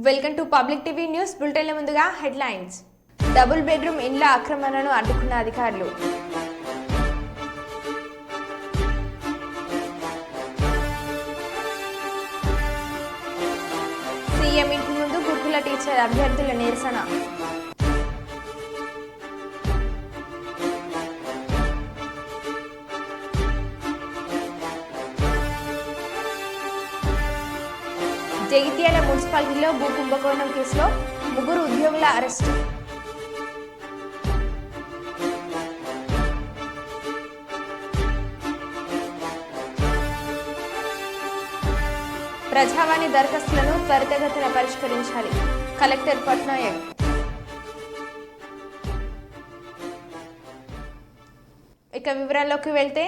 Welcome to public TV news బులెటిన్ల ముందుగా headlines. Double bedroom ఇండ్ల ఆక్రమణను అడ్డుకున్న అధికారులు. సీఎం ఇంటి ముందు గురుకుల టీచర్ అభ్యర్థుల నిరసన. జగిత్యాల మున్సిపాలిటీలో భూ కుంభకోణం కేసులో 3 ఉద్యోగుల అరెస్టు. ప్రజావాణి దరఖాస్తులను త్వరితగతిన పరిష్కరించాలి, కలెక్టర్ పట్నాయక్. ఇక వివరాల్లోకి వెళ్తే,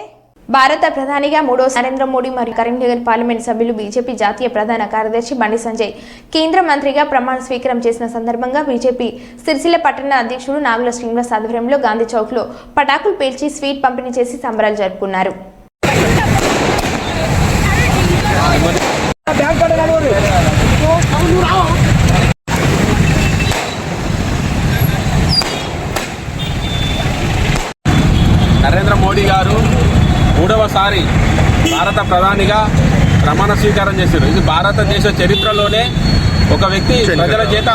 భారత ప్రధానిగా మూడోసారి నరేంద్ర మోడీ మరియు కరీంనగర్ పార్లమెంట్ సభ్యులు బీజేపీ జాతీయ ప్రధాన కార్యదర్శి బండి సంజయ్ కేంద్ర మంత్రిగా ప్రమాణ స్వీకారం చేసిన సందర్భంగా బీజేపీ సిరిసిల్ల పట్టణ అధ్యక్షుడు నాగుల శ్రీనివాస్ ఆధ్వర్యంలో గాంధీ చౌక్లో పటాకులు పేల్చి స్వీట్ పంపిణీ చేసి సంబరాలు జరుపుకున్నారు. నరేంద్ర మోడీ గారు మూడవసారి భారత ప్రధానిగా ప్రమాణ స్వీకారం చేశారు. ఇది భారతదేశ చరిత్రలోనే ఒక వ్యక్తి ప్రజల చేత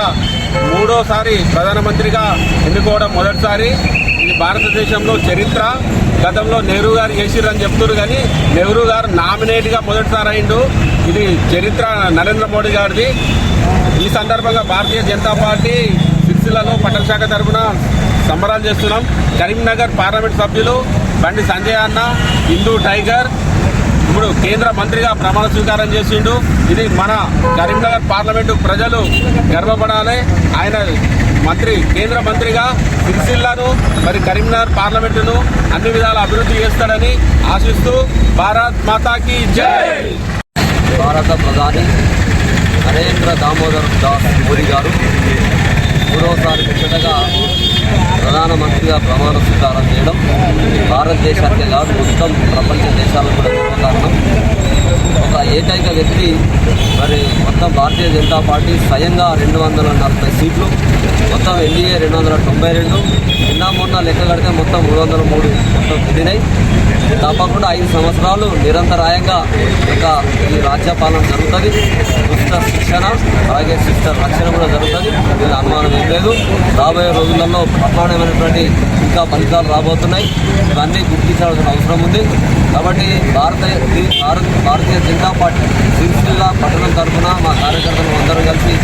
మూడోసారి ప్రధానమంత్రిగా ఎన్నుకోవడం మొదటిసారి. ఇది భారతదేశంలో చరిత్ర. గతంలో నెహ్రూ గారు చేసిరని చెప్తున్నారు, కానీ నెహ్రూ గారు నామినేట్గా మొదటిసారి అయిండు. ఇది చరిత్ర నరేంద్ర మోడీ గారిది. ఈ సందర్భంగా భారతీయ జనతా పార్టీ సిరిసిల్లలో పట్టణ శాఖ తరఫున సంబరాలు చేస్తున్నాం. కరీంనగర్ పార్లమెంట్ సభ్యులు బండి సంజయ్ అన్న హిందూ టైగర్ ఇప్పుడు కేంద్ర మంత్రిగా ప్రమాణ స్వీకారం చేసిండు. ఇది మన కరీంనగర్ పార్లమెంటు ప్రజలు గర్వపడాలి. ఆయన కేంద్ర మంత్రిగా సిరిసిల్లను మరి కరీంనగర్ పార్లమెంటును అన్ని విధాల అభివృద్ధి చేస్తాడని ఆశిస్తూ భారత్ మాతాకి జై. భారత ప్రధాని నరేంద్ర దామోదర్ దాస్ మోడీ గారు మూడవసారి ముచ్చటగా ప్రధానమంత్రిగా ప్రమాణ స్వీకారం చేయడం భారతదేశానికే కాదు మొత్తం ప్రపంచ దేశాలకు కూడా గర్వకారణం. ఒక ఏకైక వ్యక్తి మరి మొత్తం భారతీయ జనతా పార్టీ స్వయంగా 240 సీట్లు, మొత్తం ఎన్డీఏ 292, నిన్న మొన్న లెక్క కడితే మొత్తం 303 మొత్తం కుదిరాయి. తప్పకుండా 5 సంవత్సరాలు నిరంతరాయంగా ఈ రాజ్యపాలన జరుగుతుంది. దుష్ట శిక్షణ అలాగే శిష్ట రక్షణ కూడా జరుగుతుంది. దీని అనుమానం ఏం లేదు. రాబోయే రోజులలో ప్రమాణమైనటువంటి ఇంకా ఫలితాలు రాబోతున్నాయి. ఇవన్నీ గుర్తించాల్సిన అవసరం ఉంది. కాబట్టి భారతీయ జనతా పార్టీ సిరిసిల్ల పట్టణం తరఫున మా కార్యకర్తలు అందరూ కలిసి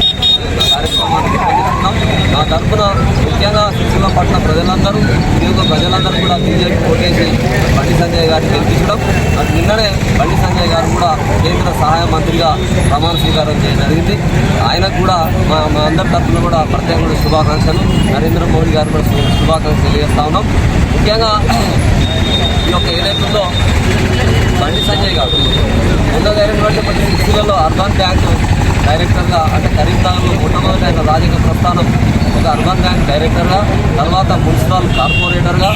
కార్యక్రమాన్ని నిర్వహిస్తున్నాం. నా తరఫున ముఖ్యంగా సిరిసిల్ల పట్టణ ప్రజలందరూ నియోజక ప్రజలందరూ కూడా బీజేపీ ఓటేసి బండి సంజయ్ గారిని గెలిపించడం. అది నిన్ననే బండి సంజయ్ గారు కూడా కేంద్ర సహాయ మంత్రిగా ప్రమాణ స్వీకారం చేయడం జరిగింది. ఆయనకు కూడా మా అందరి తరఫున కూడా ప్రత్యేకమైన శుభాకాంక్షలు. నరేంద్ర మోడీ గారు కూడా శుభాకాంక్షలు తెలియజేస్తా ఉన్నాం. ముఖ్యంగా ఈ యొక్క ఏదైతుందో బండి సంజయ్ గారు ఉన్నదైనటువంటి సిరిసిల్లలో అర్బన్ బ్యాంకు డైరెక్టర్గా, అంటే కరీంనగర్లో మొట్టమొదటి ఆయన రాజకీయ ప్రస్థానం ఒక అర్బన్ బ్యాంక్ డైరెక్టర్గా, తర్వాత మున్సిపల్ కార్పొరేటర్గా,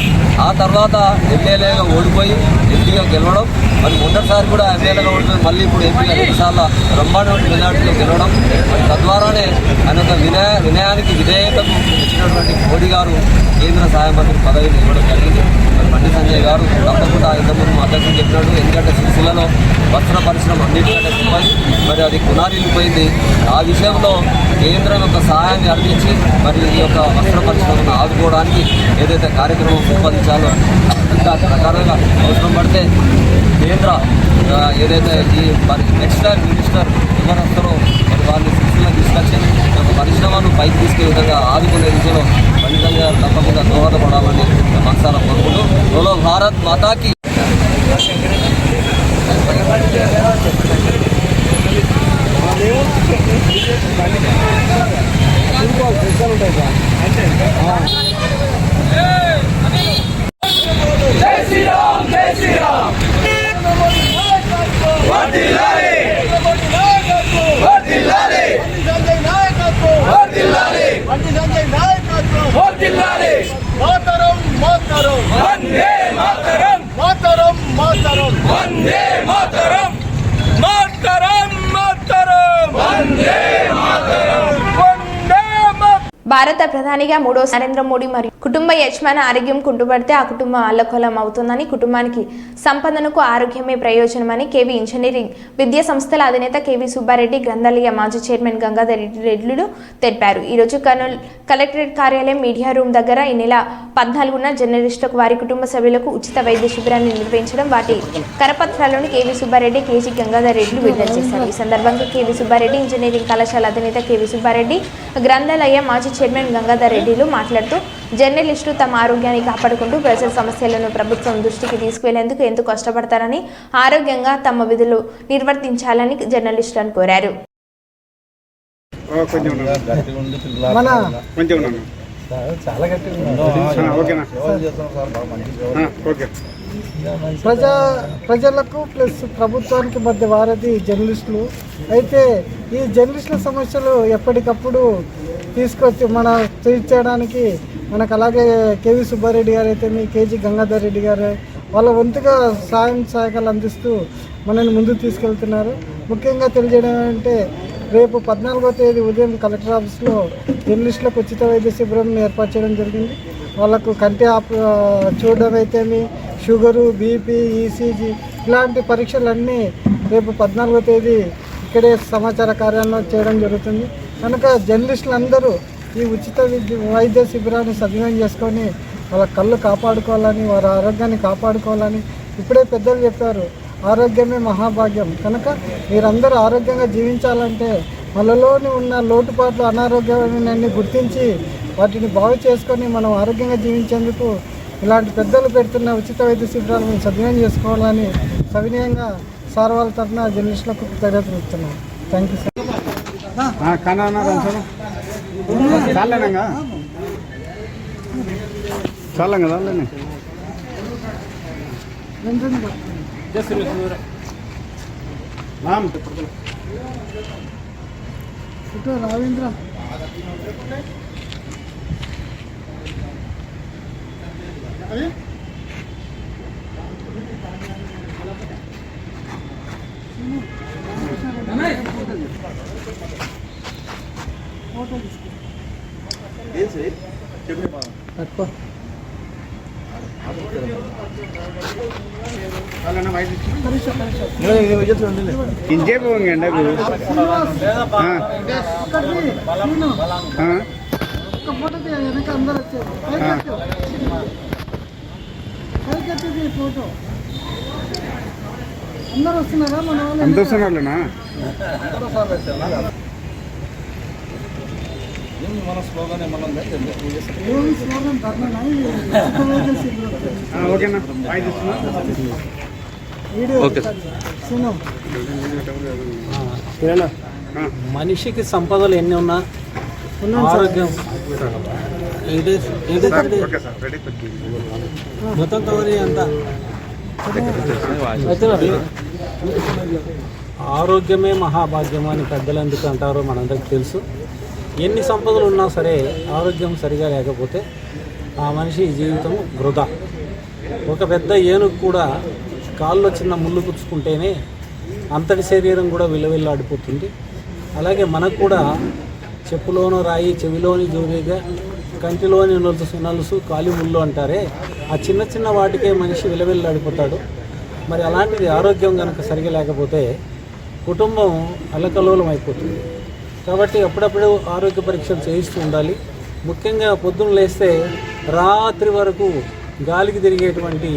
ఆ తర్వాత ఎమ్మెల్యేగా ఓడిపోయి ఎంపీగా గెలవడం, మరి మొదటిసారి కూడా ఎమ్మెల్యేగా ఓడిపోయి మళ్ళీ ఇప్పుడు ఎంపీగా 2 సార్లు బ్రహ్మాండమైన మెజార్టీలో గెలవడం. మరి తద్వారానే ఆయన ఒక వినయానికి విధేయతకు ఇచ్చినటువంటి మోడీ గారు కేంద్ర సహాయ మంత్రి పదవిని ఇవ్వడం జరిగింది. మరి బండి సంజయ్ గారు తప్పకుండా ఇంతకుముందు అధ్యక్షుడు చెప్పినట్టు, ఎందుకంటే సిరిసిల్లలో వస్త్ర పరిశ్రమ అన్నింటికంటే పోయి మరి అది కునారిల్లిపోయింది. ఆ విషయంలో కేంద్రం యొక్క సహాయాన్ని అర్థించి మరి ఈ యొక్క వస్త్ర పరిశ్రమను ఆదుకోవడానికి ఏదైతే కార్యక్రమం రూపొందించాలో దాని ప్రకారంగా అవసరం పడితే కేంద్ర ఏదైతే ఈ మరి టెక్స్టైల్ మినిస్టర్ ఎవరు వస్తారో మరి వాళ్ళని సిరిసిల్ల తీసుకొచ్చి ఒక పరిశ్రమను పైకి తీసుకునే విధంగా ఆదుకునే దిశలో బండి సంజయ్ గారు తప్పకుండా దోహదపడాలని మనసారా కోరుకుంటూ బోలో భారత్ మాతాకి. జై శ్రీరామ్, జై శ్రీరామ్. వర్ధిల్లాలి, వర్ధిల్లాలి, వర్ధిల్లాలి, వర్ధిల్లాలి. మాతరం, మాతరం, వందే మాతరం, మాతరం. భారత ప్రధానిగా మూడోసారి నరేంద్ర మోడీ మరియు కుటుంబ యజమాని ఆరోగ్యం కుంటుపడితే ఆ కుటుంబం అల్లకొలం అవుతుందని, కుటుంబానికి సంపదనకు ఆరోగ్యమే ప్రయోజనమని కేవీ ఇంజనీరింగ్ విద్యా సంస్థల అధినేత కేవీ సుబ్బారెడ్డి, గ్రంథాలయ మాజీ చైర్మన్ గంగాధర్ రెడ్డిలు తెలిపారు. ఈరోజు కర్నూలు కలెక్టరేట్ కార్యాలయం మీడియా రూమ్ దగ్గర ఈ నెల 14న జర్నలిస్టులకు వారి కుటుంబ సభ్యులకు ఉచిత వైద్య శిబిరాన్ని నిర్వహించడం, వాటి కరపత్రాలను కేవీ సుబ్బారెడ్డి, కేజీ గంగాధర్ రెడ్డిలు విడుదల చేశారు. ఈ సందర్భంగా కేవీ సుబ్బారెడ్డి, ఇంజనీరింగ్ కళాశాల అధినేత కేవీ సుబ్బారెడ్డి, గ్రంథాలయ మాజీ చైర్మన్ గంగాధర్ రెడ్డిలు మాట్లాడుతూ, జర్నలిస్టులు తమ ఆరోగ్యాన్ని కాపాడుకుంటూ ప్రజల సమస్యలను ప్రభుత్వం దృష్టికి తీసుకువెళ్లేందుకు ఎంతో కష్టపడతారని, ఆరోగ్యంగా తమ విధులు నిర్వర్తించాలని జర్నలిస్టులను కోరారు. ప్రజలకు ప్లస్ ప్రభుత్వానికి మధ్య వారధి జర్నలిస్టులు. అయితే ఈ జర్నలిస్టుల సమస్యలు ఎప్పటికప్పుడు తీసుకొచ్చి తీర్చడానికి మనకు అలాగే కేవీ సుబ్బారెడ్డి గారు అయితే కేజీ గంగాధర్ రెడ్డి గారు వాళ్ళ వంతుగా సహాయకాలు అందిస్తూ మనల్ని ముందుకు తీసుకెళ్తున్నారు. ముఖ్యంగా తెలియజేయడం అంటే రేపు 14వ తేదీ ఉదయం కలెక్టర్ ఆఫీస్లో జర్నలిస్టులకు ఉచిత వైద్య శిబిరం ఏర్పాటు చేయడం జరిగింది. వాళ్ళకు కంటి చూడడం అయితేమి, షుగరు, బీపీ, ఈసీజీ ఇలాంటి పరీక్షలన్నీ రేపు 14వ తేదీ ఇక్కడే సమాచార కార్యాలయంలో చేయడం జరుగుతుంది. కనుక జర్నలిస్టులు అందరూ ఈ ఉచిత వైద్య శిబిరాన్ని సద్వినియోగం చేసుకొని వాళ్ళ కళ్ళు కాపాడుకోవాలని, వారి ఆరోగ్యాన్ని కాపాడుకోవాలని ఇప్పుడే పెద్దలు చెప్పారు. ఆరోగ్యమే మహాభాగ్యం. కనుక మీరందరూ ఆరోగ్యంగా జీవించాలంటే మనలోని ఉన్న లోటుపాట్లు, అనారోగ్యాన్ని గుర్తించి వాటిని బాగు చేసుకొని మనం ఆరోగ్యంగా జీవించేందుకు ఇలాంటి పెద్దలు పెడుతున్న ఉచిత వైద్య శిబిరాలు మేము సద్వినియోగం చేసుకోవాలని సవినయంగా సార్ వాళ్ళ తరఫున జర్నలిస్టులకు కృతజ్ఞతలు ఇస్తున్నాం. Thank you sir. రావేంద్ర ఇంకేపు వెనక అందరు వచ్చేది ఫోటో అందరు వస్తున్నారా? మన అంత వస్తున్నారులేనా? ఓకేనా? మనిషికి సంపదలు ఎన్ని ఉన్నా ఆరోగ్యం మొత్తం కవరీ అంతా ఆరోగ్యమే మహాభాగ్యం అని పెద్దలు ఎందుకు అంటారో మనందరికి తెలుసు. ఎన్ని సంపదలు ఉన్నా సరే ఆరోగ్యం సరిగా లేకపోతే ఆ మనిషి జీవితం వృధా. ఒక పెద్ద ఏనుగు కూడా కాల్లో చిన్న ముళ్ళు పుచ్చుకుంటేనే అంతటి శరీరం కూడా విలవిల్లాడిపోతుంది. అలాగే మనకు కూడా చెప్పులోని రాయి, చెవిలోని జోరీగా, కంటిలోని నలుసు, కాలి ముళ్ళు అంటారే, ఆ చిన్న చిన్న వాటికే మనిషి విలవిల్లాడిపోతాడు. మరి అలాంటిది ఆరోగ్యం కనుక సరిగా లేకపోతే కుటుంబం అల్లకల్లోలం అయిపోతుంది. కాబట్టి అప్పుడప్పుడు ఆరోగ్య పరీక్షలు చేయిస్తూ ఉండాలి. ముఖ్యంగా పొద్దున్న లేస్తే రాత్రి వరకు గాలికి తిరిగేటువంటి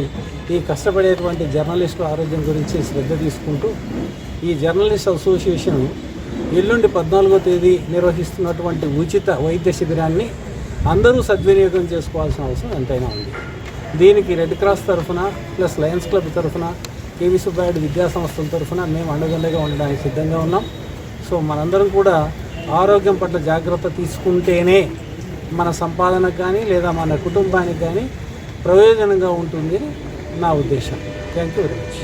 ఈ కష్టపడేటువంటి జర్నలిస్టుల ఆరోగ్యం గురించి శ్రద్ధ తీసుకుంటూ ఈ జర్నలిస్ట్ అసోసియేషన్ ఎల్లుండి 14వ తేదీ నిర్వహిస్తున్నటువంటి ఉచిత వైద్య శిబిరాన్ని అందరూ సద్వినియోగం చేసుకోవాల్సిన అవసరం ఎంతైనా ఉంది. దీనికి రెడ్ క్రాస్ తరఫున ప్లస్ లయన్స్ క్లబ్ తరఫున, కేవీ సుబ్బారెడ్డి విద్యా సంస్థల తరఫున మేము అండదండగా ఉండడానికి సిద్ధంగా ఉన్నాం. సో మనందరం కూడా ఆరోగ్యం పట్ల జాగ్రత్త తీసుకుంటేనే మన సంపాదనకు కానీ లేదా మన కుటుంబానికి కానీ ప్రయోజనంగా ఉంటుంది నా ఉద్దేశం. Thank you very much.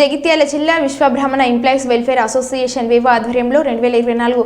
Jagtial జిల్లా విశ్వబ్రాహ్మణ ఎంప్లాయీస్ వెల్ఫేర్ అసోసియేషన్ వివో ఆధ్వర్యంలో 2024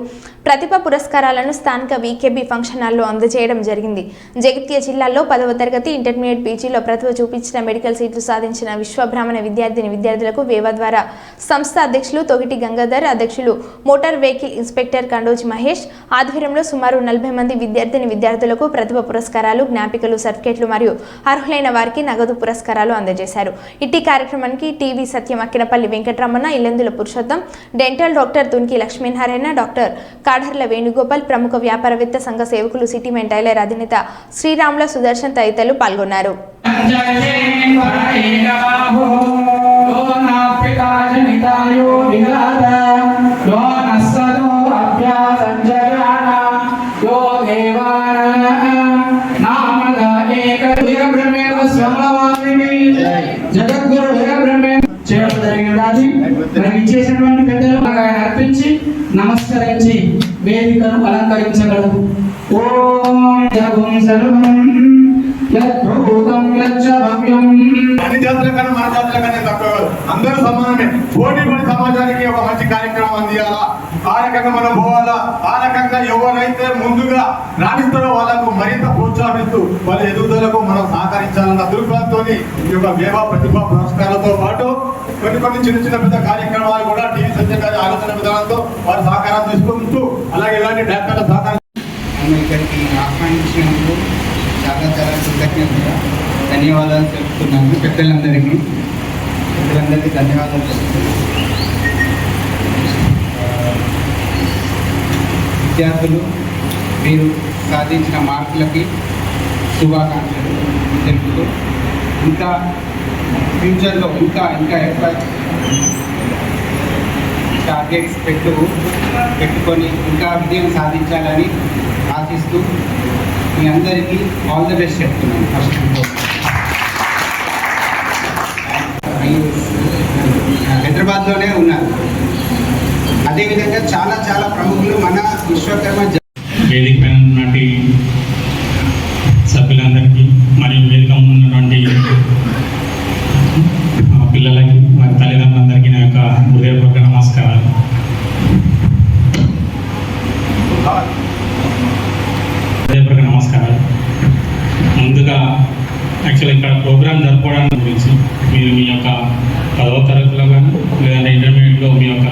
ప్రతిభ పురస్కారాలను స్థానిక వీకేబీ ఫంక్షన్ హాల్లో అందజేయడం జరిగింది. జగిత్యాల జిల్లాలో 10వ తరగతి ఇంటర్మీడియట్ పీజీలో ప్రతిభ చూపించిన మెడికల్ సీట్లు సాధించిన విశ్వబ్రాహ్మణ విద్యార్థులకు వేవ ద్వారా సంస్థ అధ్యక్షులు తొగిటి గంగాధర్, అధ్యక్షులు మోటార్ వెహికల్ ఇన్స్పెక్టర్ కండోజి మహేష్ ఆధ్వర్యంలో సుమారు 40 మంది విద్యార్థులకు ప్రతిభ పురస్కారాలు, జ్ఞాపికలు, సర్టిఫికెట్లు మరియు అర్హులైన వారికి నగదు పురస్కారాలు అందజేశారు. ఇట్టి కార్యక్రమానికి TV Satyam, Akkinapalli Venkataramana, Illendula Purushottam, dental doctor Tuniki Lakshminarayana, doctor Kadarla Venugopal, ప్రముఖ వ్యాపారవేత్త సంఘ సేవకులు సిటీమెన్ టైలర్ అధినేత శ్రీరాముల సుదర్శన్ తదితరులు పాల్గొన్నారు. చేసినటువంటి పెద్దలు అర్పించి నమస్కరించి వేదికను అలంకరించగలరు. ఓం సర్వం అన్ని జాతుల కన్నా మన జాతుల కన్నా తక్కువ, అందరూ సమానమే. పోటీ పడి సమాజానికి ఒక మంచి కార్యక్రమం అందియాలా, ఆ రకంగా మనం పోవాలా. ఆ రకంగా ఎవరైతే ముందుగా రాణిస్తారో వాళ్ళకు మరింత ప్రోత్సాహిస్తూ వాళ్ళ ఎదుగుదలకు మనం సహకరించాలన్న దృక్పథంతో ఈ యొక్క వేవా ప్రతిభా పురస్కారాలతో పాటు కొన్ని చిన్న పెద్ద కార్యక్రమాలు కూడా టీవీ సత్యం గారి ఆలోచన విధానంతో వారి సహకారం తీసుకుంటూ అలాగే ఇలాంటి డాక్టర్ల సహకారం ఇక్కడికి ఆహ్వానించినందుకు చాలా కృతజ్ఞతగా ధన్యవాదాలు తెలుపుతున్నాను. పెద్దలందరికీ ధన్యవాదాలు తెలుపుతున్నాను. విద్యార్థులు మీరు సాధించిన మార్కులకి శుభాకాంక్షలు తెలుపుతూ ఇంకా ఫ్యూచర్లో ఇంకా ఎక్కువ టార్గెట్స్ పెట్టుకొని ఇంకా విజయం సాధించాలని ఆశిస్తూ మీ అందరికీ ఆల్ ద బెస్ట్ చెప్తున్నాను. ఫస్ట్ హైదరాబాద్లోనే ఉన్నారు. అదేవిధంగా చాలా ప్రముఖులు మన విశ్వకర్మ వేదిక పైన ఉన్నటువంటి సభ్యులందరికీ మరియు వేదిక ఉన్నటువంటి పిల్లలకి వారి తల్లిదండ్రులందరికీ నా యొక్క హృదయపూర్వక నమస్కారాలు. ముందుగా యాక్చువల్ ఇక్కడ ప్రోగ్రామ్ జరుపుకోవడానికి గురించి మీరు మీ యొక్క 10వ తరగతిలో కానీ లేదంటే ఇంటర్మీడియట్లో మీ యొక్క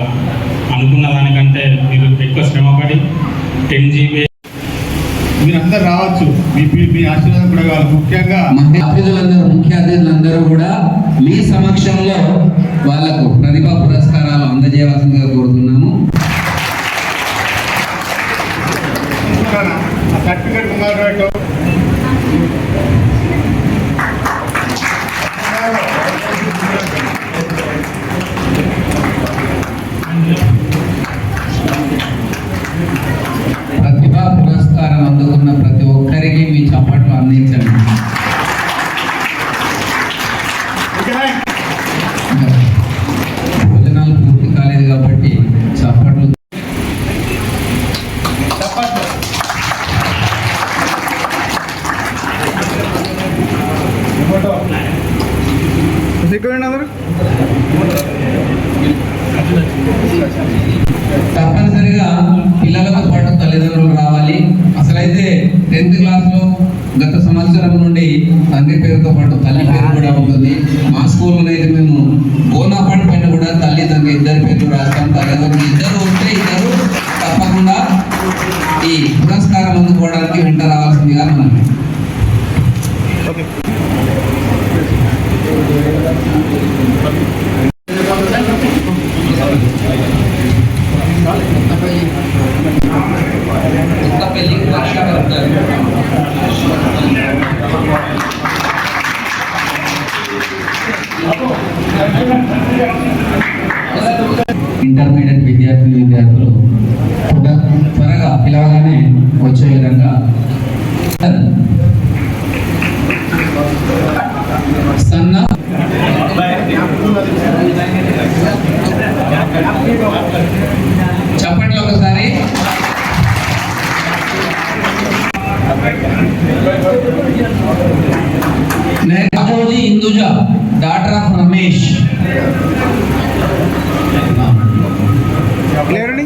అనుకున్న దానికంటే మీరు ఎక్కువ శ్రమపడి 10 GB మీరందరూ రావచ్చు. మీ ఆశీర్వాదం కూడా కావాలి. ముఖ్యంగా ముఖ్య అతిథులందరూ కూడా మీ సమక్షంలో వాళ్లకు ప్రతిభా పురస్కారాలు అందజేయవలసిందిగా కోరుతున్నాము. సర్టిఫికేట్ ప్రతిభా పురస్కారం అందుకున్న ప్రతి ఒక్కరికి మీ చప్పట్లు అందించండి. భోజనాలు పూర్తి కాలేదు కాబట్టి చప్పట్లు. తప్పనిసరిగా పిల్లలతో పాటు తల్లిదండ్రులు రావాలి. అసలైతే 10th క్లాస్లో గత సంవత్సరం నుండి తండ్రి పేరుతో పాటు తల్లి పేరు కూడా ఉంటుంది. మా స్కూల్లో అయితే మేము బోనాపాట్ పైన కూడా తల్లి తండ్రి ఇద్దరు పేర్లు రాస్తాం. తల్లిదండ్రులు ఇద్దరు ఉంటే ఇద్దరు తప్పకుండా ఈ పురస్కారం అందుకోవడానికి వెంట రావాల్సిందిగా మనం ఇంటర్మీడియట్ విద్యార్థులు త్వరగా పిలవగానే వచ్చే విధంగా సన్న చప్పట్లు ఒకసారి. Raghoji Induja, daughter of Ramesh. Clear అండి.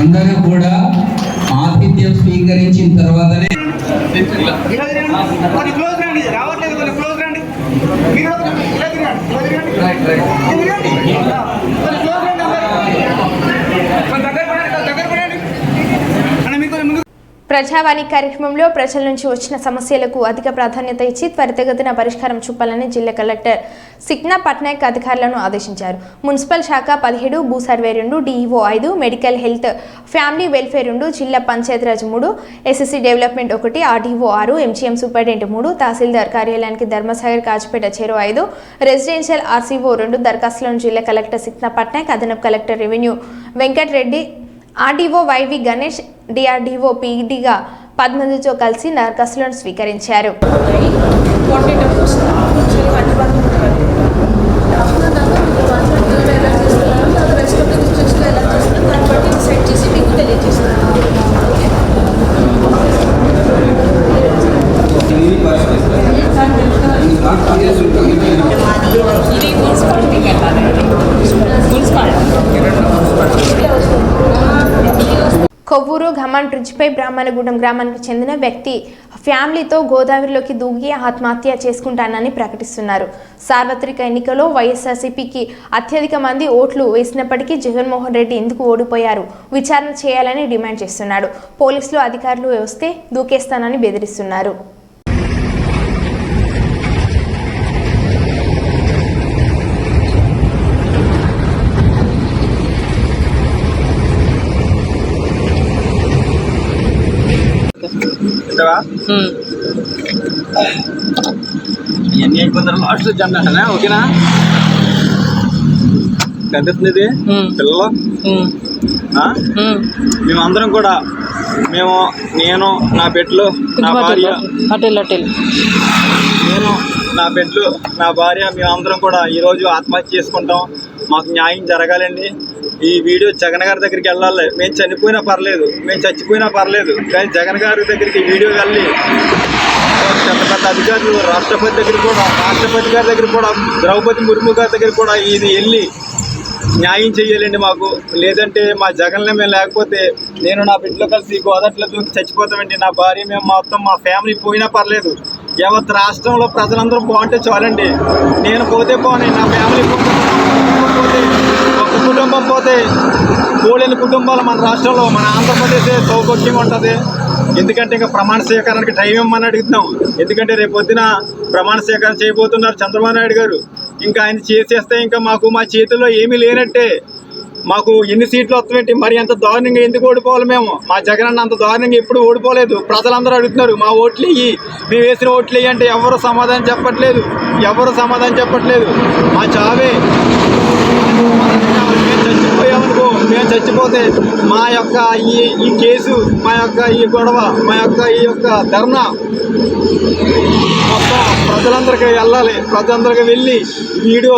అందరూ కూడా ఆతిథ్యం స్వీకరించిన తర్వాతనే ప్రజావాణి కార్యక్రమంలో ప్రజల నుంచి వచ్చిన సమస్యలకు అధిక ప్రాధాన్యత ఇచ్చి త్వరితగతిన పరిష్కారం చూపాలని జిల్లా కలెక్టర్ సిక్నా పట్నాయక్ అధికారులను ఆదేశించారు. మున్సిపల్ శాఖ 17, భూ survey 2, DEO 5, medical health family welfare 2, జిల్లా Panchayati Raj 3, SSC development 1, RDO 6, MGM superintendent 3, తహసీల్దార్ కార్యాలయానికి ధర్మసాగర్ కాచిపేట చెరో 5, రెసిడెన్షియల్ ఆర్సీఓ 2 దరఖాస్తులను జిల్లా కలెక్టర్ సిక్నా పట్నాయక్, అదనపు collector revenue Venkatareddy, RDO YV Ganesh, DRDO పీడీగా 10 మందితో కలిసి దరఖాస్తులను స్వీకరించారు. కొవ్వూరు ఘమాన్ బ్రిడ్జిపై బ్రాహ్మణగూడెం గ్రామానికి చెందిన వ్యక్తి ఫ్యామిలీతో గోదావరిలోకి దూకి ఆత్మహత్య చేసుకుంటానని ప్రకటిస్తున్నారు. సార్వత్రిక ఎన్నికల్లో వైఎస్ఆర్సీపీకి అత్యధిక మంది ఓట్లు వేసినప్పటికీ జగన్మోహన్ రెడ్డి ఎందుకు ఓడిపోయారు, విచారణ చేయాలని డిమాండ్ చేస్తున్నాడు. పోలీసులు అధికారులు వస్తే దూకేస్తానని బెదిరిస్తున్నారు. ఇవన్నీ అయిపోతారు లాస్ట్ జెండా ఓకేనా కనిపిస్తుంది పిల్లలు మేమందరం కూడా నేను నా బిడ్డలు నా భార్య నా బిడ్డలు నా భార్య మేమందరం కూడా ఈరోజు ఆత్మహత్య చేసుకుంటాం. మాకు న్యాయం జరగాలండి. ఈ వీడియో జగన్ గారి దగ్గరికి వెళ్ళాలి. మేము చనిపోయినా పర్లేదు, మేము చచ్చిపోయినా పర్లేదు, కానీ జగన్ గారి దగ్గరికి వీడియో వెళ్ళి పెద్ద పెద్ద అధికారులు రాష్ట్రపతి గారి దగ్గర కూడా ద్రౌపది ముర్ము గారి దగ్గర కూడా ఇది వెళ్ళి న్యాయం చేయాలండి మాకు. లేదంటే మా జగన్లో మేము లేకపోతే నేను నా బిడ్డలో కలిసి గోదావరిలో దూకి చచ్చిపోతామండి. నా భార్య మేము మొత్తం మా ఫ్యామిలీ పోయినా పర్లేదు. యావత్ రాష్ట్రంలో ప్రజలందరూ బాగుంటే చాలండి. నేను పోతే పోనీ, నా ఫ్యామిలీ పోతే, ఒక కుటుంబం పోతే పోలేని కుటుంబాలు మన రాష్ట్రంలో మన ఆంధ్రప్రదేశ్ సౌభాగ్యంగా ఉంటుంది. ఎందుకంటే ఇంకా ప్రమాణ స్వీకారానికి టైం ఇవ్వమని అడుగుతున్నాం. ఎందుకంటే రేపు పొద్దున ప్రమాణ స్వీకారం చేయబోతున్నారు చంద్రబాబు నాయుడు గారు. ఇంకా ఆయన చేసేస్తే ఇంకా మాకు మా చేతుల్లో ఏమీ లేనట్టే. మాకు ఎన్ని సీట్లు వస్తామేంటి, మరి అంత దారుణంగా ఎందుకు ఓడిపోవాలి మేము? మా జగన్ అన్న అంత దారుణంగా ఎప్పుడు ఓడిపోలేదు. ప్రజలందరూ అడుగుతున్నారు మా ఓట్లు ఇయ్యి, మేము వేసిన ఓట్లు ఇయ్యి అంటే ఎవరు సమాధానం చెప్పట్లేదు. మా చావే మేము చచ్చిపోయామనుకో, మేము చచ్చిపోతే మా యొక్క ఈ కేసు, మా యొక్క ఈ గొడవ, మా యొక్క ఈ యొక్క ధర్నా మొత్తం ప్రజలందరికీ వెళ్ళాలి. ప్రజలందరికీ వెళ్ళి వీడియో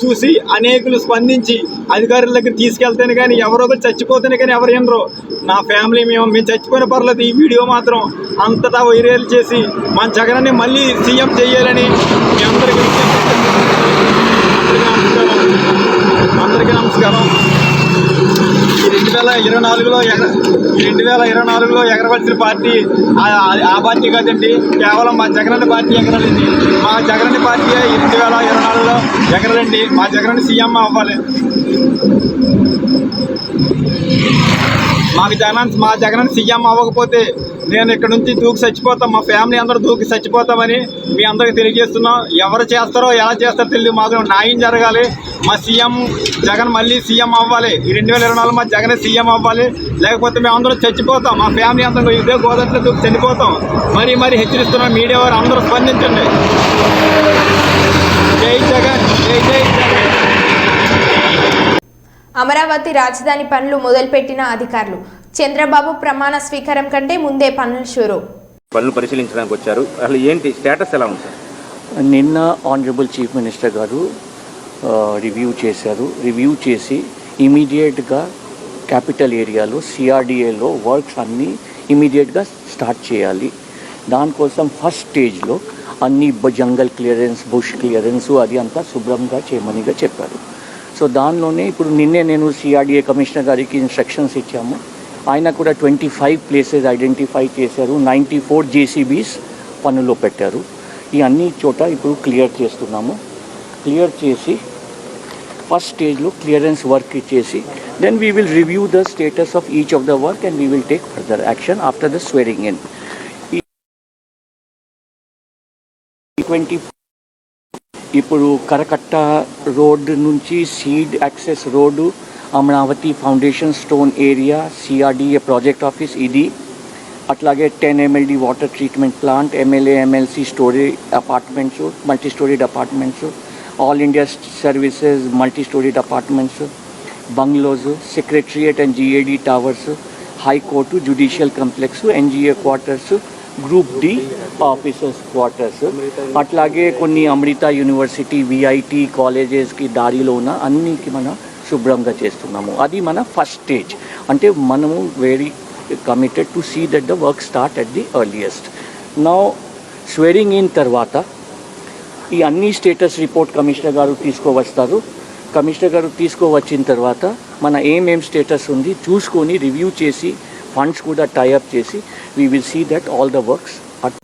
చూసి అనేకులు స్పందించి అధికారుల దగ్గర తీసుకెళ్తేనే కానీ ఎవరో ఒకరు చచ్చిపోతేనే కానీ ఎవరు వినరు. నా ఫ్యామిలీ మేము చచ్చిపోయిన పర్లేదు. ఈ వీడియో మాత్రం అంతటా వైరల్ చేసి మన జగన్ని మళ్ళీ సీఎం చేయాలని మీ అందరికీ నమస్కారం. 2024లో ఎగరవలసిన పార్టీ ఆ పార్టీ కాదండి, కేవలం మా జగనన్న పార్టీ ఎగరాలండి. మా జగనన్న పార్టీ 2024లో ఎగరాలండి. మా జగనన్న సీఎం అవ్వాలి. మా జగనన్న సీఎం అవ్వకపోతే నేను ఇక్కడ నుంచి దూకి చచ్చిపోతాం, మా ఫ్యామిలీ అందరూ దూకి చచ్చిపోతామని మీ అందరికీ తెలియజేస్తున్నాం. ఎవరు చేస్తారో ఎలా చేస్తారో తెలియదు, మాకు న్యాయం జరగాలి. మా సీఎం జగన్ మళ్ళీ సీఎం అవ్వాలి. ఈ 2024 మా జగన్ సీఎం అవ్వాలి. లేకపోతే మేము అందరం చచ్చిపోతాం, మా ఫ్యామిలీ అందరూ ఇదే గోదావరిలో దూకి చనిపోతాం. మరీ హెచ్చరిస్తున్నాం. మీడియా వారు అందరూ స్పందించండి. జై జగన్, జై జగన్. అమరావతి రాజధాని పనులు మొదలుపెట్టిన అధికారులు. చంద్రబాబు ప్రమాణ స్వీకారం కంటే ముందే పనులు షురు. పనులు పరిశీలించడానికి వచ్చారు. అసలు ఏంటి స్టేటస్ ఎలా ఉంది సార్? నిన్న ఆనరబుల్ చీఫ్ మినిస్టర్ గారు రివ్యూ చేశారు. రివ్యూ చేసి ఇమీడియట్గా క్యాపిటల్ ఏరియాలో సిఆర్డిఏలో వర్క్స్ అన్నీ ఇమీడియట్గా స్టార్ట్ చేయాలి. దానికోసం ఫస్ట్ స్టేజ్లో అన్ని జంగల్ క్లియరెన్స్, బుష్ క్లియరెన్స్ అది అంతా శుభ్రంగా చేయమనిగా చెప్పారు. సో దానిలోనే ఇప్పుడు నిన్నే నేను సిఆర్డిఏ కమిషనర్ గారికి ఇన్స్ట్రక్షన్స్ ఇచ్చాము. ఆయన కూడా 25 ప్లేసెస్ ఐడెంటిఫై చేశారు. 94 జేసీబీస్ పనుల్లో పెట్టారు. ఈ అన్ని చోట ఇప్పుడు క్లియర్ చేస్తున్నాము. క్లియర్ చేసి ఫస్ట్ స్టేజ్లో క్లియరెన్స్ వర్క్ ఇచ్చేసి then we will review the status of each of the work and we will take further action after the swearing in. ఇప్పుడు కరకట్ట రోడ్ నుంచి seed access road, Amaravati foundation stone area, CRDA project office ఇది, అట్లాగే 10 MLD water treatment plant, MLA MLC story apartments, multi storeyed apartments, all India services multi storeyed apartments, bungalows, secretariat and GAD towers, high court, judicial complex, NGA quarters, group D officers quarters, అట్లాగే కొన్ని అమృత university VIT కాలేజెస్కి దారిలో ఉన్న అన్నికి మనం శుభ్రంగా చేస్తున్నాము. అది మన first stage. అంటే మనము very committed to see that the work start at the earliest. Now swearing in తర్వాత ఈ అన్ని స్టేటస్ రిపోర్ట్ కమిషనర్ గారు తీసుకువస్తారు. కమిషనర్ గారు తీసుకువచ్చిన తర్వాత మన ఏమేం స్టేటస్ ఉంది చూసుకొని రివ్యూ చేసి ఫండ్స్ కూడా టైఅప్ చేసి we will see that all the works are.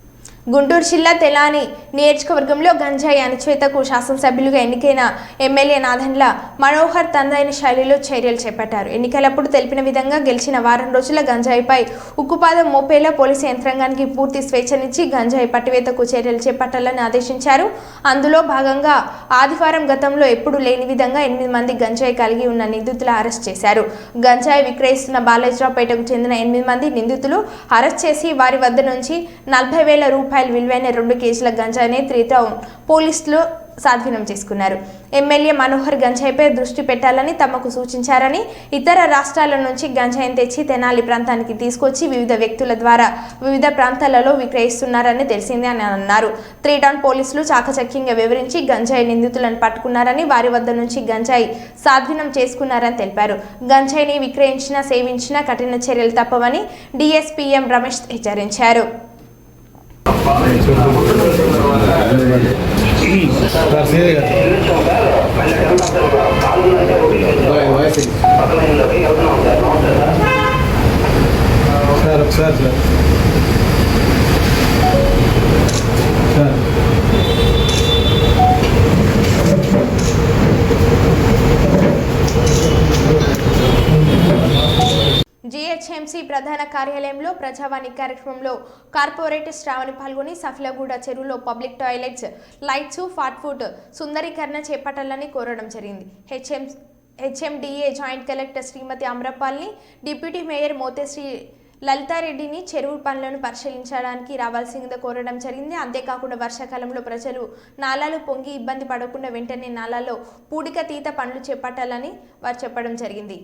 Guntur జిల్లా తెలాని నియోజకవర్గంలో గంజాయి అణచివేతకు శాసనసభ్యులుగా ఎన్నికైన ఎమ్మెల్యే నాదెండ్ల మనోహర్ తనదైన శైలిలో చర్యలు చేపట్టారు. ఎన్నికలప్పుడు తెలిపిన విధంగా గెలిచిన వారం రోజుల గంజాయిపై ఉక్కుపాదం మోపేలా పోలీసు యంత్రాంగానికి పూర్తి స్వేచ్ఛనిచ్చి గంజాయి పట్టివేతకు చర్యలు చేపట్టాలని ఆదేశించారు. అందులో భాగంగా ఆదివారం గతంలో ఎప్పుడు లేని విధంగా 8 మంది గంజాయి కలిగి ఉన్న నిందితులు అరెస్ట్ చేశారు. గంజాయి విక్రయిస్తున్న బాలేజరావుపేటకు చెందిన 8 మంది నిందితులు అరెస్ట్ చేసి వారి వద్ద నుంచి 40,000 రూపాయలు విలువైన 2 కేజీల గంజాయిని 3 టౌన్ పోలీసులు స్వాధీనం చేసుకున్నారు. ఎమ్మెల్యే మనోహర్ గంజాయిపై దృష్టి పెట్టాలని తమకు సూచించారని, ఇతర రాష్ట్రాల నుంచి గంజాయిని తెచ్చి తెనాలి ప్రాంతానికి తీసుకొచ్చి వివిధ వ్యక్తుల ద్వారా వివిధ ప్రాంతాలలో విక్రయిస్తున్నారని తెలిసింది అని అన్నారు. 3 టౌన్ పోలీసులు చాకచక్యంగా వివరించి గంజాయి నిందితులను పట్టుకున్నారని, వారి వద్ద నుంచి గంజాయి స్వాధీనం చేసుకున్నారని తెలిపారు. గంజాయిని విక్రయించినా సేవించినా కఠిన చర్యలు తప్పవని DSPM రమేష్ హెచ్చరించారు. GHMC ప్రధాన కార్యాలయంలో ప్రజావాణి కార్యక్రమంలో కార్పొరేటర్ శ్రావణి పాల్గొని సఫ్లగూడ చెరువులో public toilets, lights, fast food సుందరీకరణ చేపట్టాలని కోరడం జరిగింది. HMDA జాయింట్ కలెక్టర్ శ్రీమతి అమ్రపాల్ని, డిప్యూటీ మేయర్ మోతేశ్రీ లలితారెడ్డిని చెరువు పనులను పరిశీలించడానికి రావాల్సిందిగా కోరడం జరిగింది. అంతేకాకుండా వర్షాకాలంలో ప్రజలు నాలాలు పొంగి ఇబ్బంది పడకుండా వెంటనే నాలాల్లో పూడిక తీత పనులు చేపట్టాలని వారు చెప్పడం జరిగింది.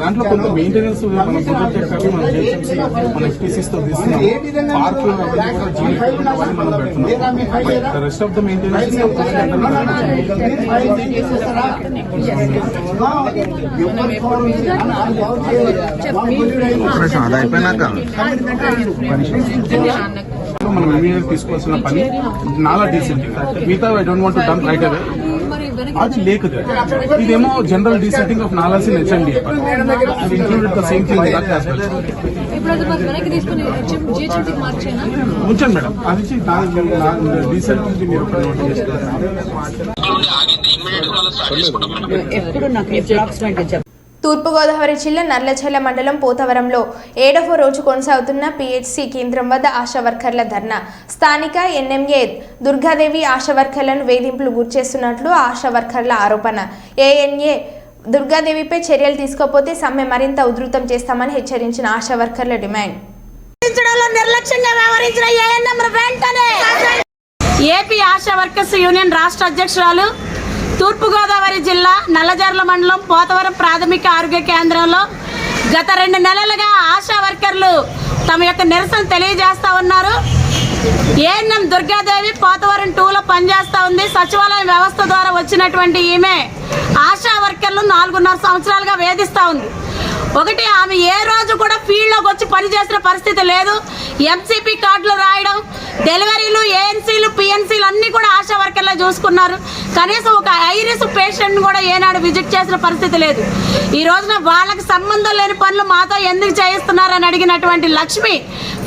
దాంట్లో కొంత maintenance rest of the maintenance మనం ఇమీడియట్ తీసుకోవాల్సిన పని నాలా డీసెంట్. మిగతా I don't want to dump right away. అది లేక్ ఇదేమో general desilting of nalas in HMDA. Included the same thing that aspect. ఉంచండి మేడం, అది డీసెంటింగ్ మీరు తూర్పుగోదావరి జిల్లా నర్లచెర్ల మండలం పోతవరంలో 7వ రోజు కొనసాగుతున్న PHC కేంద్రం వద్ద ఆశా వర్కర్ల ధర్నా. స్థానిక NMA దుర్గాదేవి ఆశా వర్కర్లను వేధింపులు గురిచేస్తున్నట్లు ఆశా వర్కర్ల ఆరోపణ. ANA దుర్గాదేవిపై చర్యలు తీసుకోకపోతే సమ్మె మరింత ఉధృతం చేస్తామని హెచ్చరించిన ఆశా వర్కర్ల డిమాండ్. ఏపీ ఆశా వర్కర్స్ యూనియన్ రాష్ట్ర అధ్యక్షురాలు తూర్పుగోదావరి జిల్లా నల్లజర్ల మండలం పోతవరం ప్రాథమిక ఆరోగ్య కేంద్రంలో గత 2 నెలలుగా ఆశా వర్కర్లు తమ యొక్క నిరసన తెలియజేస్తూ ఉన్నారు. ఏఎన్ఎం దుర్గాదేవి పోతవరం 2లో పనిచేస్తూ ఉంది. సచివాలయం వ్యవస్థ ద్వారా వచ్చినటువంటి ఈమె ఆశా వర్కర్లు 4.5 సంవత్సరాలుగా వేధిస్తూ ఉంది. ఒకటి, ఆమె ఏ రోజు కూడా ఫీల్డ్లోకి వచ్చి పనిచేసిన పరిస్థితి లేదు. ఎంసీపీ కార్డులు రాయడం, డెలివరీలు, ఏఎన్సీలు, పిఎన్సీలు అన్నీ కూడా ఆశా వర్కర్లే చూసుకున్నారు. కనీసం ఒక ఐరిస్ పేషెంట్ని కూడా ఏనాడు విజిట్ చేసిన పరిస్థితి లేదు. ఈ రోజున వాళ్ళకి సంబంధం లేని పనులు మాతో ఎందుకు చేయిస్తున్నారని అడిగినటువంటి లక్ష్మి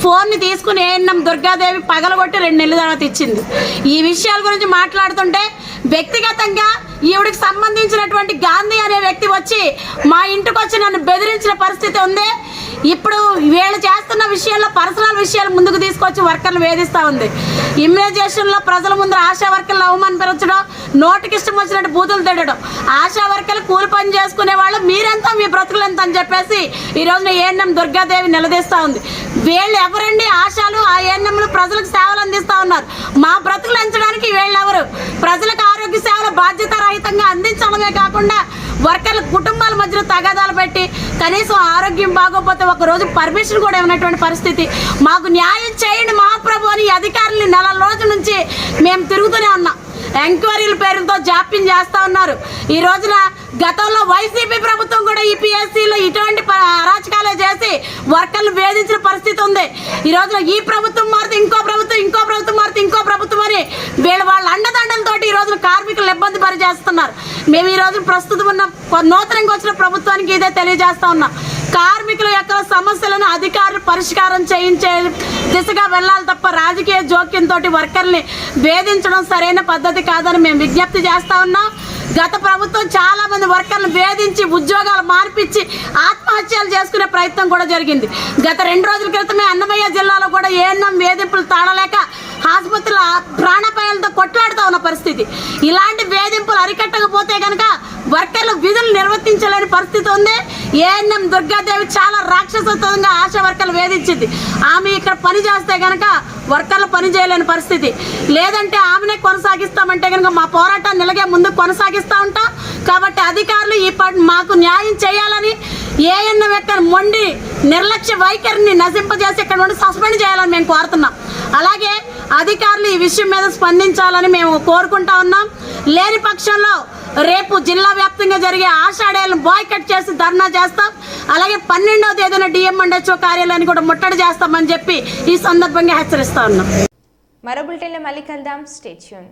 ఫోన్ని తీసుకుని ఏఎన్ఎం దుర్గాదేవి పగలగొట్టి 2 నెలల తర్వాత ఇచ్చింది. ఈ విషయాల గురించి మాట్లాడుతుంటే వ్యక్తిగతంగా ఈవిడికి సంబంధించినటువంటి గాంధీ అనే వ్యక్తి వచ్చి మా ఇంటికి వచ్చి నన్ను బెదిరించిన పరిస్థితి ఉంది. ఇప్పుడు వీళ్ళు చేస్తున్న విషయాల్లో పర్సనల్ విషయాలు ముందుకు తీసుకొచ్చి వర్కర్లు వేధిస్తూ ఉంది. ఇమ్యునైజేషన్లో ప్రజల ముందు ఆశా వర్కర్లు అవమానపరచడం, నోటికి ఇష్టం వచ్చినట్టు బూతులు తిట్టడం, ఆశా వర్కర్లు కూలి పని చేసుకునే వాళ్ళు మీరెంత మీ బ్రతుకులు ఎంత అని చెప్పేసి ఈ రోజున ఏఎన్ఎం దుర్గాదేవి నిలదీస్తూ ఉంది. వీళ్ళు ఎవరండి ఆశాలు? ఆ ఏఎన్ఎంలు ప్రజలకు సేవలు అందిస్తూ ఉన్నారు. మా బ్రతుకులు ఎంచడానికి వీళ్ళు ఎవరు? ప్రజలకు ఆరోగ్య సేవలు బాధ్యత రహితంగా అందించడమే కాకుండా వర్కర్ల కుటుంబాల మధ్యలో తగాదాలు పెట్టి కనీసం ఆరోగ్యం బాగోకపోతే ఒకరోజు పర్మిషన్ కూడా ఇవ్వనటువంటి పరిస్థితి. మాకు న్యాయం చేయండి మహాప్రభు అని అధికారులని 4 రోజుల నుంచి మేము తిరుగుతూనే ఉన్నాం. ఎంక్వైరీల పేరుతో జాప్యం చేస్తూ ఉన్నారు. ఈ రోజున గతంలో వైసీపీ ప్రభుత్వం కూడా ఈ పిఎస్సీలో ఇటువంటి అరాచకాలే చేసి వర్కర్లు వేధించిన పరిస్థితి ఉంది. ఈ రోజున ఈ ప్రభుత్వం మారితే ఇంకో ప్రభుత్వం, ఇంకో ప్రభుత్వం మారితే ఇంకో ప్రభుత్వం అని వాళ్ళ అండదండలతోటి ఈ రోజున కార్మికులు ఇబ్బంది పరి చేస్తున్నారు. మేము ఈ రోజు ప్రస్తుతం ఉన్న నూతనంగా వచ్చిన ప్రభుత్వానికి ఇదే తెలియజేస్తా ఉన్నాం. కార్మికుల యొక్క సమస్యలను అధికారులు పరిష్కారం చేయించే దిశగా వెళ్ళాలి తప్ప రాజకీయ జోక్యంతో వర్కర్ని వేధించడం సరైన పద్ధతి కాదని మేము విజ్ఞప్తి చేస్తా ఉన్నాం. గత ప్రభుత్వం చాలా మంది వర్కర్లు వేధించి ఉద్యోగాలు మార్పిచ్చి ఆత్మహత్యలు చేసుకునే ప్రయత్నం కూడా జరిగింది. గత 2 రోజుల క్రితమే అన్నమయ్య జిల్లాలో కూడా ఏఎన్ఎం వేధింపులు తాళలేక ఆసుపత్రుల ప్రాణాపాయాలతో కొట్లాడుతూ ఉన్న పరిస్థితి. ఇలాంటి వేధింపులు అరికట్టకపోతే కనుక వర్కర్లు విధులు నిర్వర్తించలేని పరిస్థితి ఉంది. ఏఎన్ఎం దుర్గాదేవి చాలా రాక్షసత్వంగా ఆశా వర్కర్లు వేధించింది. ఆమె ఇక్కడ పని చేస్తే కనుక వర్కర్లు పని చేయలేని పరిస్థితి. లేదంటే ఆమెనే కొనసాగిస్తామంటే కనుక మా పోరాటాన్ని ఇలాగే ముందుకు కొనసాగిస్తూ ఉంటాం. కాబట్టి అధికారులు మాకు న్యాయం చేయాలని, ఏఎన్ఎం యొక్క మొండి నిర్లక్ష్య వైఖరిని నశింపజేసి ఇక్కడ నుండి సస్పెండ్ చేయాలని మేము కోరుతున్నాం. అలాగే అధికారులు ఈ విషయం మీద స్పందించాలని మేము కోరుకుంటా ఉన్నాం. లేని పక్షంలో రేపు జిల్లా వ్యాప్తంగా జరిగే ఆషాఢాలను బాయ్కట్ చేసి ధర్నా చేస్తాం. అలాగే 12వ తేదీన డిఎంఎండ్హెచ్ఓ కార్యాలయాన్ని కూడా ముట్టడి చేస్తామని చెప్పి ఈ సందర్భంగా హెచ్చరిస్తా ఉన్నాం. మరో బులెటిన్లో మళ్ళీ కలుద్దాం. Stay tune.